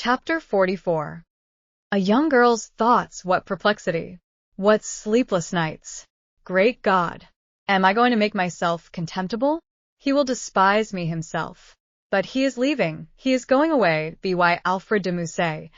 Chapter 44. A young girl's thoughts, what perplexity, what sleepless nights. Great God! Am I going to make myself contemptible? He will despise me himself. But he is leaving, he is going away, by Alfred de Musset.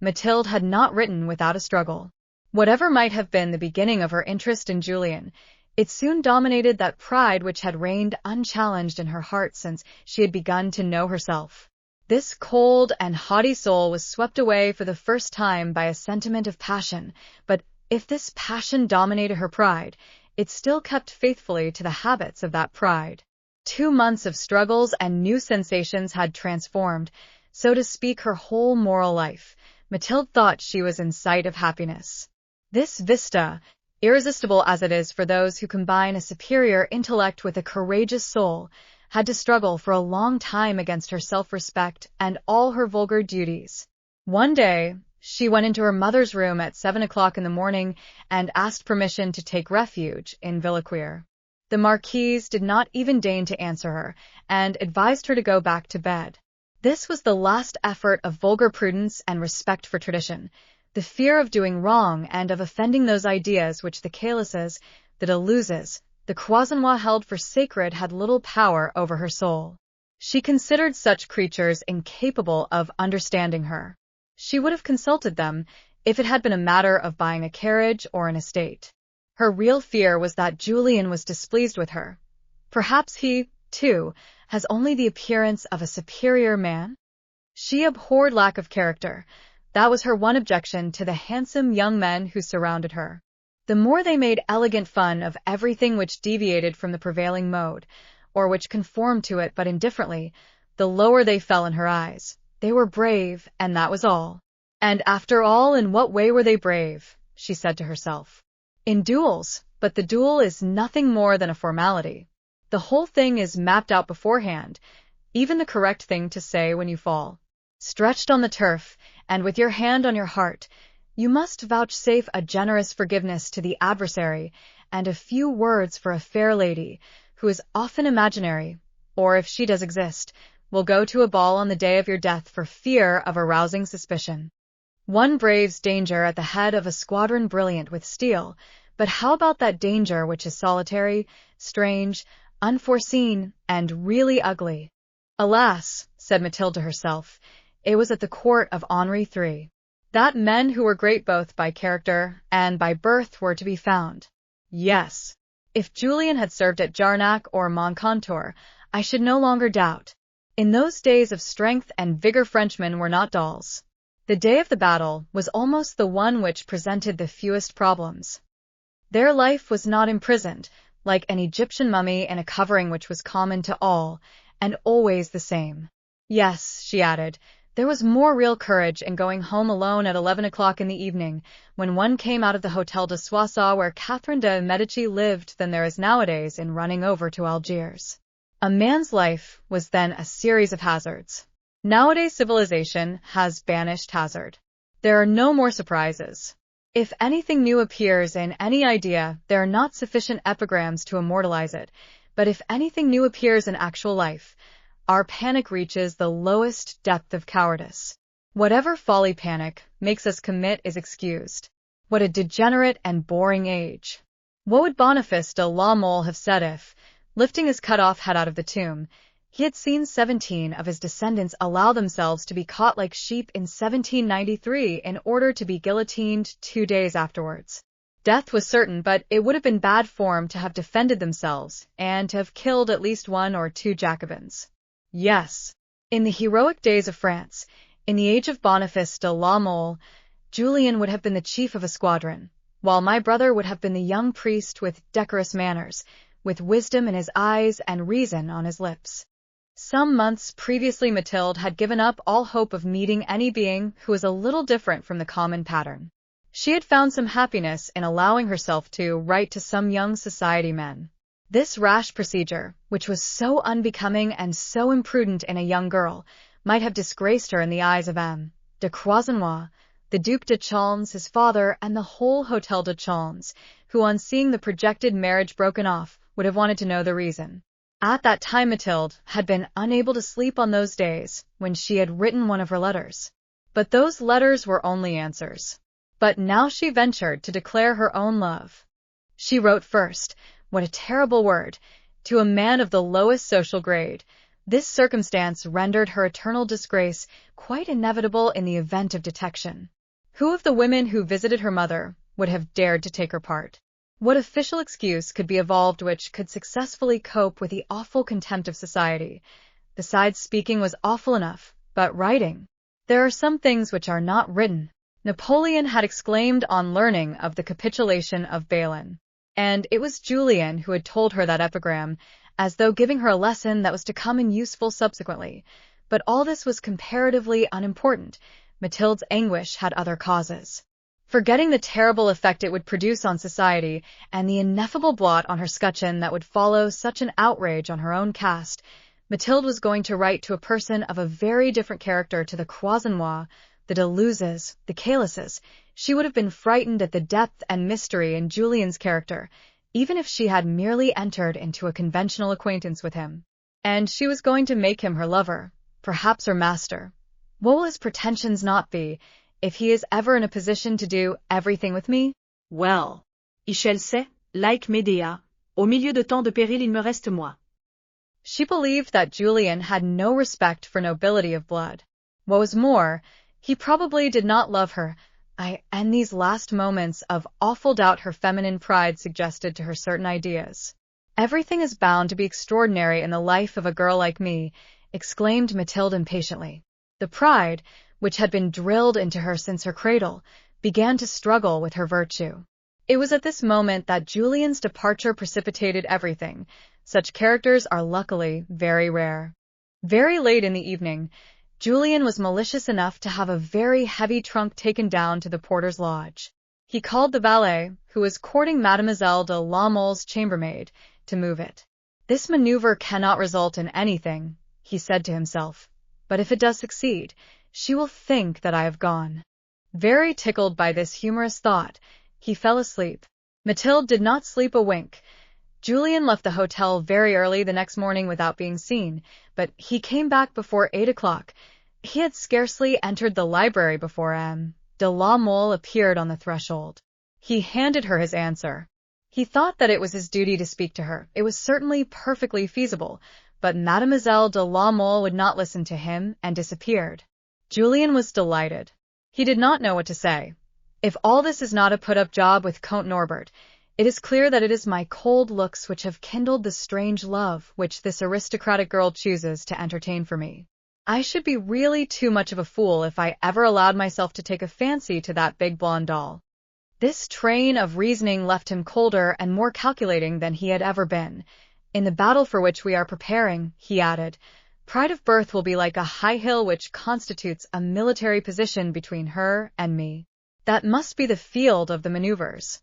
Mathilde had not written without a struggle. Whatever might have been the beginning of her interest in Julien, it soon dominated that pride which had reigned unchallenged in her heart since she had begun to know herself. This cold and haughty soul was swept away for the first time by a sentiment of passion, but if this passion dominated her pride, it still kept faithfully to the habits of that pride. 2 months of struggles and new sensations had transformed, so to speak, her whole moral life. Mathilde thought she was in sight of happiness. This vista, irresistible as it is for those who combine a superior intellect with a courageous soul, had to struggle for a long time against her self-respect and all her vulgar duties. One day, she went into her mother's room at 7 o'clock in the morning and asked permission to take refuge in Villequier. The marquise did not even deign to answer her, and advised her to go back to bed. This was the last effort of vulgar prudence and respect for tradition, the fear of doing wrong and of offending those ideas which the Caylesses, the Deleuses, the Croisenois held for sacred had little power over her soul. She considered such creatures incapable of understanding her. She would have consulted them if it had been a matter of buying a carriage or an estate. Her real fear was that Julien was displeased with her. Perhaps he, too, has only the appearance of a superior man? She abhorred lack of character. That was her one objection to the handsome young men who surrounded her. The more they made elegant fun of everything which deviated from the prevailing mode, or which conformed to it but indifferently, the lower they fell in her eyes. They were brave, and that was all. And after all, in what way were they brave? She said to herself. In duels, but the duel is nothing more than a formality. The whole thing is mapped out beforehand, even the correct thing to say when you fall. Stretched on the turf, and with your hand on your heart, you must vouchsafe a generous forgiveness to the adversary, and a few words for a fair lady, who is often imaginary, or if she does exist, will go to a ball on the day of your death for fear of arousing suspicion. One braves danger at the head of a squadron brilliant with steel, but how about that danger which is solitary, strange, unforeseen, and really ugly? Alas, said Mathilde to herself, it was at the court of Henri III. That men who were great both by character and by birth were to be found. Yes, if Julien had served at Jarnac or Moncontour, I should no longer doubt. In those days of strength and vigor Frenchmen were not dolls. The day of the battle was almost the one which presented the fewest problems. Their life was not imprisoned, like an Egyptian mummy in a covering which was common to all, and always the same. Yes, she added, there was more real courage in going home alone at 11 o'clock in the evening, when one came out of the Hôtel de Soissons where Catherine de Medici lived, than there is nowadays in running over to Algiers. A man's life was then a series of hazards. Nowadays civilization has banished hazard. There are no more surprises. If anything new appears in any idea, there are not sufficient epigrams to immortalize it, but if anything new appears in actual life, our panic reaches the lowest depth of cowardice. Whatever folly panic makes us commit is excused. What a degenerate and boring age! What would Boniface de la Mole have said if, lifting his cut-off head out of the tomb, he had seen 17 of his descendants allow themselves to be caught like sheep in 1793 in order to be guillotined 2 days afterwards? Death was certain, but it would have been bad form to have defended themselves and to have killed at least 1 or 2 Jacobins. Yes, in the heroic days of France, in the age of Boniface de la Mole, Julien would have been the chief of a squadron, while my brother would have been the young priest with decorous manners, with wisdom in his eyes and reason on his lips. Some months previously Mathilde had given up all hope of meeting any being who was a little different from the common pattern. She had found some happiness in allowing herself to write to some young society men. This rash procedure, which was so unbecoming and so imprudent in a young girl, might have disgraced her in the eyes of M. de Croisenois, the Duc de Chaulnes, his father, and the whole Hôtel de Chaulnes, who on seeing the projected marriage broken off, would have wanted to know the reason. At that time Mathilde had been unable to sleep on those days when she had written one of her letters. But those letters were only answers. But now she ventured to declare her own love. She wrote first, what a terrible word, to a man of the lowest social grade. This circumstance rendered her eternal disgrace quite inevitable in the event of detection. Who of the women who visited her mother would have dared to take her part? What official excuse could be evolved which could successfully cope with the awful contempt of society? Besides, speaking was awful enough, but writing. There are some things which are not written. Napoleon had exclaimed on learning of the capitulation of Berlin. And it was Julien who had told her that epigram, as though giving her a lesson that was to come in useful subsequently. But all this was comparatively unimportant. Mathilde's anguish had other causes. Forgetting the terrible effect it would produce on society and the ineffable blot on her scutcheon that would follow such an outrage on her own caste, Mathilde was going to write to a person of a very different character to the Croisenois, the Deluzes, the Cayles's. She would have been frightened at the depth and mystery in Julien's character, even if she had merely entered into a conventional acquaintance with him. And she was going to make him her lover, perhaps her master. What will his pretensions not be, if he is ever in a position to do everything with me? Well, Ishel sait, like Medea, au milieu de tant de péril il me reste moi. She believed that Julien had no respect for nobility of blood. What was more, he probably did not love her. And these last moments of awful doubt her feminine pride suggested to her certain ideas. Everything is bound to be extraordinary in the life of a girl like me, exclaimed Mathilde impatiently. The pride, which had been drilled into her since her cradle, began to struggle with her virtue. It was at this moment that Julien's departure precipitated everything. Such characters are luckily very rare. Very late in the evening, Julien was malicious enough to have a very heavy trunk taken down to the porter's lodge. He called the valet, who was courting Mademoiselle de la Mole's chambermaid, to move it. This maneuver cannot result in anything, he said to himself, but if it does succeed, she will think that I have gone. Very tickled by this humorous thought, he fell asleep. Mathilde did not sleep a wink. Julien left the hotel very early the next morning without being seen, but he came back before 8 o'clock. He had scarcely entered the library before M. de la Mole appeared on the threshold. He handed her his answer. He thought that it was his duty to speak to her. It was certainly perfectly feasible, but Mademoiselle de la Mole would not listen to him and disappeared. Julien was delighted. He did not know what to say. If all this is not a put-up job with Count Norbert, it is clear that it is my cold looks which have kindled the strange love which this aristocratic girl chooses to entertain for me. I should be really too much of a fool if I ever allowed myself to take a fancy to that big blonde doll. This train of reasoning left him colder and more calculating than he had ever been. In the battle for which we are preparing, he added, pride of birth will be like a high hill which constitutes a military position between her and me. That must be the field of the maneuvers.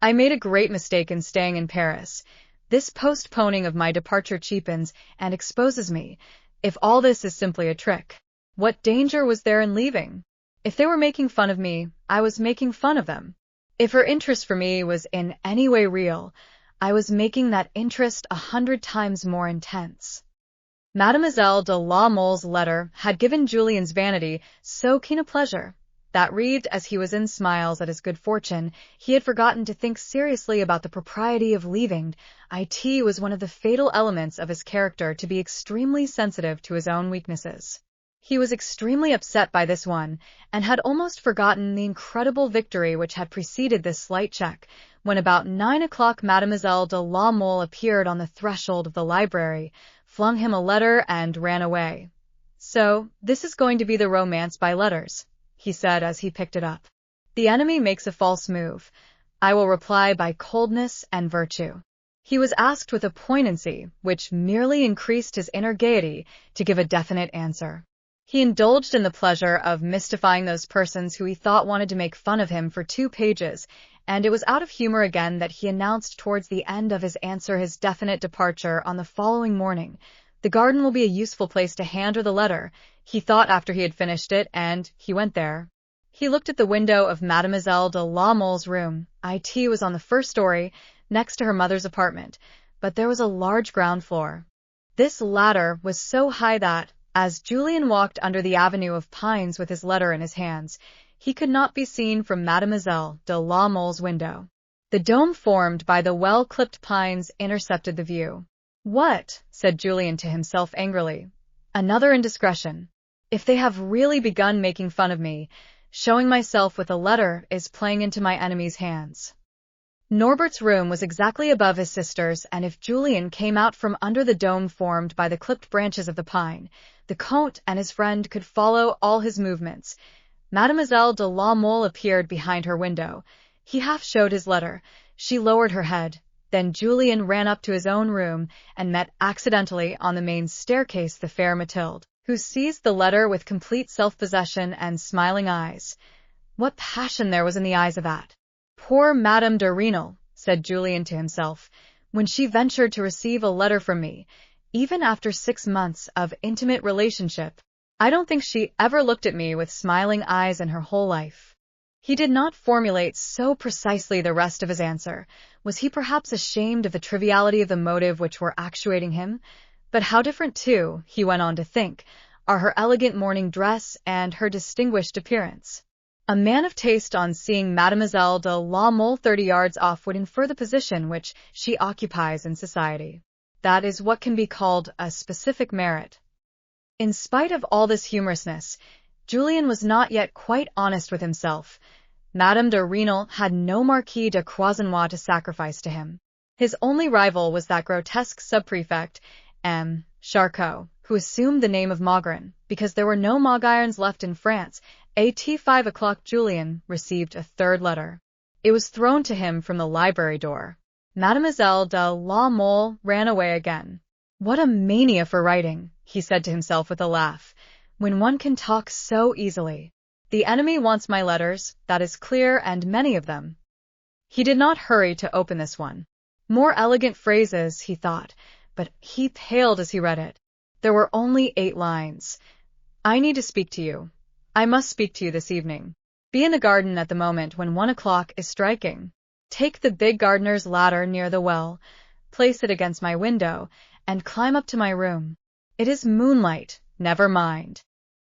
I made a great mistake in staying in Paris. This postponing of my departure cheapens and exposes me. If all this is simply a trick, what danger was there in leaving? If they were making fun of me, I was making fun of them. If her interest for me was in any way real, I was making that interest 100 times more intense. Mademoiselle de la Mole's letter had given Julien's vanity so keen a pleasure that, wreathed as he was in smiles at his good fortune, he had forgotten to think seriously about the propriety of leaving. It was one of the fatal elements of his character to be extremely sensitive to his own weaknesses. He was extremely upset by this one, and had almost forgotten the incredible victory which had preceded this slight check, when about 9 o'clock Mademoiselle de la Mole appeared on the threshold of the library, flung him a letter, and ran away. So, this is going to be the romance by letters, he said as he picked it up. The enemy makes a false move. I will reply by coldness and virtue. He was asked with a poignancy which merely increased his inner gaiety to give a definite answer. He indulged in the pleasure of mystifying those persons who he thought wanted to make fun of him for 2 pages, and it was out of humor again that he announced towards the end of his answer his definite departure on the following morning. The garden will be a useful place to hand her the letter, he thought after he had finished it, and he went there. He looked at the window of Mademoiselle de la Mole's room. It was on the first story, next to her mother's apartment, but there was a large ground floor. This latter was so high that, As Julien walked under the avenue of pines with his letter in his hands, he could not be seen from Mademoiselle de la Mole's window. The dome formed by the well-clipped pines intercepted the view. "What?" said Julien to himself angrily. "Another indiscretion. If they have really begun making fun of me, showing myself with a letter is playing into my enemy's hands." Norbert's room was exactly above his sister's, and if Julien came out from under the dome formed by the clipped branches of the pine, the Comte and his friend could follow all his movements. Mademoiselle de la Mole appeared behind her window. He half showed his letter. She lowered her head. Then Julien ran up to his own room and met accidentally on the main staircase the fair Mathilde, who seized the letter with complete self-possession and smiling eyes. What passion there was in the eyes of that! "Poor Madame de Rênal," said Julien to himself, "when she ventured to receive a letter from me, even after 6 months of intimate relationship. I don't think she ever looked at me with smiling eyes in her whole life." He did not formulate so precisely the rest of his answer. Was he perhaps ashamed of the triviality of the motive which were actuating him? But how different, too, he went on to think, are her elegant morning dress and her distinguished appearance. A man of taste on seeing Mademoiselle de la Mole 30 yards off would infer the position which she occupies in society. That is what can be called a specific merit. In spite of all this humorousness, Julien was not yet quite honest with himself. Madame de Rênal had no Marquis de Croisenois to sacrifice to him. His only rival was that grotesque sub-prefect, M. Charcot, who assumed the name of Maugrin, because there were no Maugirons left in France. At 5 o'clock Julien received a third letter. It was thrown to him from the library door. Mademoiselle de la Mole ran away again. "What a mania for writing," he said to himself with a laugh, "when one can talk so easily. The enemy wants my letters, that is clear, and many of them." He did not hurry to open this one. More elegant phrases, he thought, but he paled as he read it. There were only 8 lines. "I need to speak to you. I must speak to you this evening. Be in the garden at the moment when 1 o'clock is striking. Take the big gardener's ladder near the well, place it against my window, and climb up to my room. It is moonlight, never mind.